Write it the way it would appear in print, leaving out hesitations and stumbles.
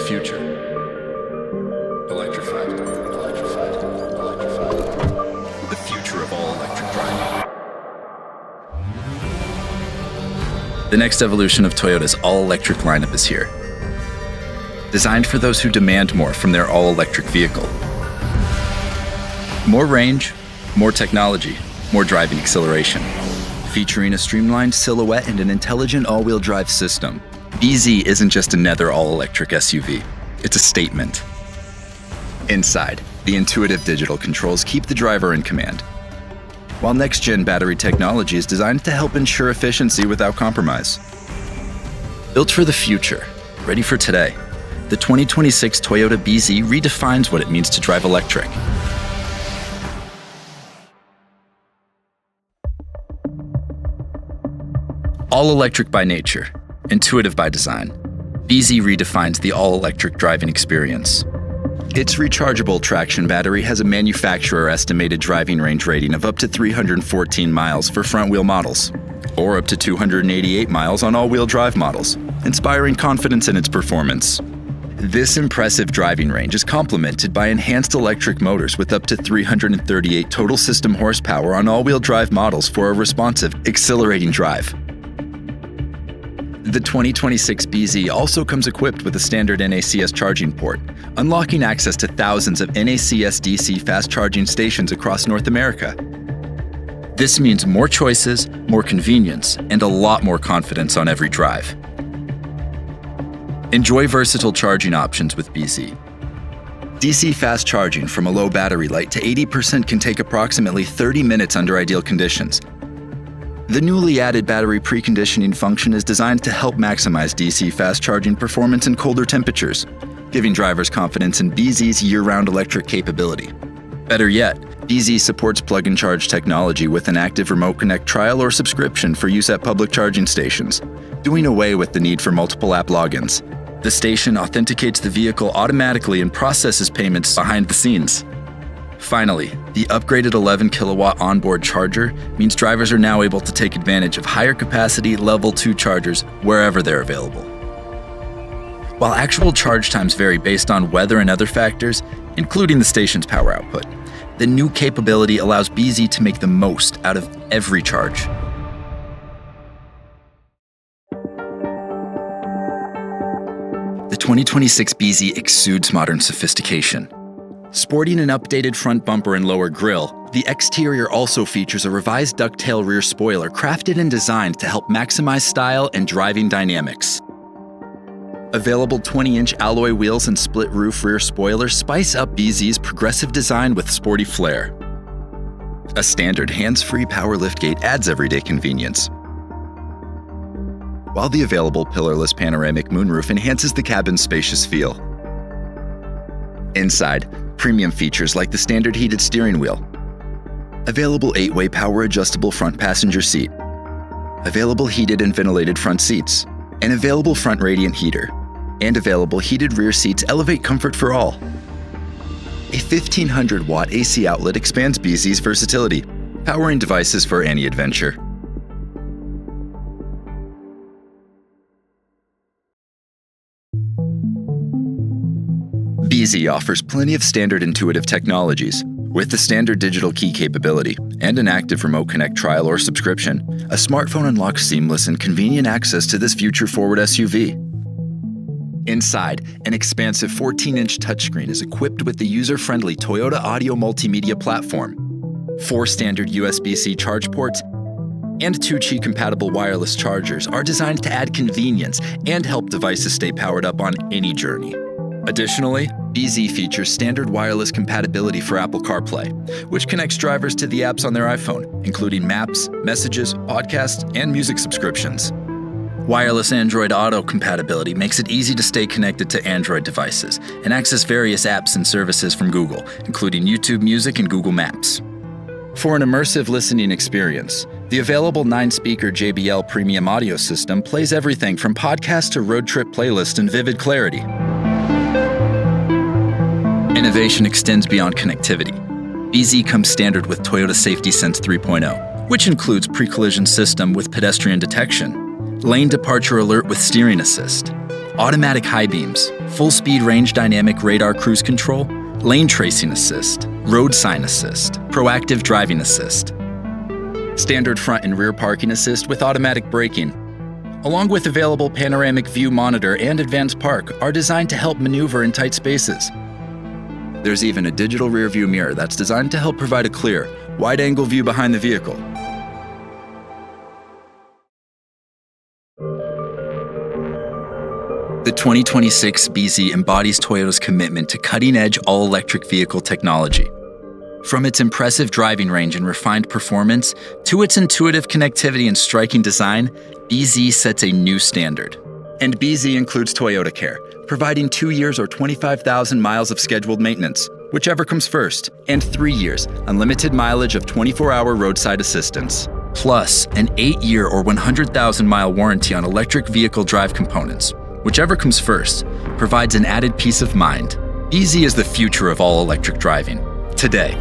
future. Electrified. The future of all electric driving. The next evolution of Toyota's all-electric lineup is here. Designed for those who demand more from their all-electric vehicle. More range, more technology, more driving acceleration. Featuring a streamlined silhouette and an intelligent all-wheel drive system, BZ isn't just another all-electric SUV. It's a statement. Inside, the intuitive digital controls keep the driver in command, while next-gen battery technology is designed to help ensure efficiency without compromise. Built for the future, ready for today, the 2026 Toyota BZ redefines what it means to drive electric. All-electric by nature, intuitive by design, BZ redefines the all-electric driving experience. Its rechargeable traction battery has a manufacturer-estimated driving range rating of up to 314 miles for front-wheel models, or up to 288 miles on all-wheel drive models, inspiring confidence in its performance. This impressive driving range is complemented by enhanced electric motors with up to 338 total system horsepower on all-wheel drive models for a responsive, exhilarating drive. The 2026 BZ also comes equipped with a standard NACS charging port, unlocking access to thousands of NACS DC fast charging stations across North America. This means more choices, more convenience, and a lot more confidence on every drive. Enjoy versatile charging options with BZ. DC fast charging from a low battery light to 80% can take approximately 30 minutes under ideal conditions. The newly added battery preconditioning function is designed to help maximize DC fast charging performance in colder temperatures, giving drivers confidence in BZ's year-round electric capability. Better yet, BZ supports plug-and-charge technology with an active remote connect trial or subscription for use at public charging stations, doing away with the need for multiple app logins. The station authenticates the vehicle automatically and processes payments behind the scenes. Finally, the upgraded 11-kilowatt onboard charger means drivers are now able to take advantage of higher capacity Level 2 chargers wherever they're available. While actual charge times vary based on weather and other factors, including the station's power output, the new capability allows BZ to make the most out of every charge. The 2026 BZ exudes modern sophistication. Sporting an updated front bumper and lower grille, the exterior also features a revised ducktail rear spoiler crafted and designed to help maximize style and driving dynamics. Available 20-inch alloy wheels and split-roof rear spoiler spice up BZ's progressive design with sporty flair. A standard hands-free power liftgate adds everyday convenience, while the available pillarless panoramic moonroof enhances the cabin's spacious feel. Inside, premium features like the standard heated steering wheel, available 8-way power adjustable front passenger seat, available heated and ventilated front seats, an available front radiant heater, and available heated rear seats elevate comfort for all. A 1500-watt AC outlet expands BZ's versatility, powering devices for any adventure. BZ offers plenty of standard intuitive technologies. With the standard digital key capability and an active remote connect trial or subscription, a smartphone unlocks seamless and convenient access to this future-forward SUV. Inside, an expansive 14-inch touchscreen is equipped with the user-friendly Toyota Audio Multimedia platform, 4 standard USB-C charge ports, and 2 Qi-compatible wireless chargers are designed to add convenience and help devices stay powered up on any journey. Additionally, BZ features standard wireless compatibility for Apple CarPlay, which connects drivers to the apps on their iPhone, including Maps, Messages, Podcasts, and music subscriptions. Wireless Android Auto compatibility makes it easy to stay connected to Android devices and access various apps and services from Google, including YouTube Music and Google Maps. For an immersive listening experience, the available 9-speaker JBL premium audio system plays everything from podcasts to road trip playlists in vivid clarity. Innovation extends beyond connectivity. BZ comes standard with Toyota Safety Sense 3.0, which includes pre-collision system with pedestrian detection, lane departure alert with steering assist, automatic high beams, full-speed range dynamic radar cruise control, lane tracing assist, road sign assist, proactive driving assist, standard front and rear parking assist with automatic braking, along with available panoramic view monitor and advanced park, are designed to help maneuver in tight spaces. There's even a digital rear view mirror that's designed to help provide a clear, wide-angle view behind the vehicle. The 2026 BZ embodies Toyota's commitment to cutting-edge all-electric vehicle technology. From its impressive driving range and refined performance to its intuitive connectivity and striking design, BZ sets a new standard. And BZ includes Toyota Care, providing 2 years or 25,000 miles of scheduled maintenance, whichever comes first, and 3 years, unlimited mileage of 24-hour roadside assistance. Plus, an 8-year or 100,000-mile warranty on electric vehicle drive components, whichever comes first, provides an added peace of mind. BZ is the future of all electric driving. Today.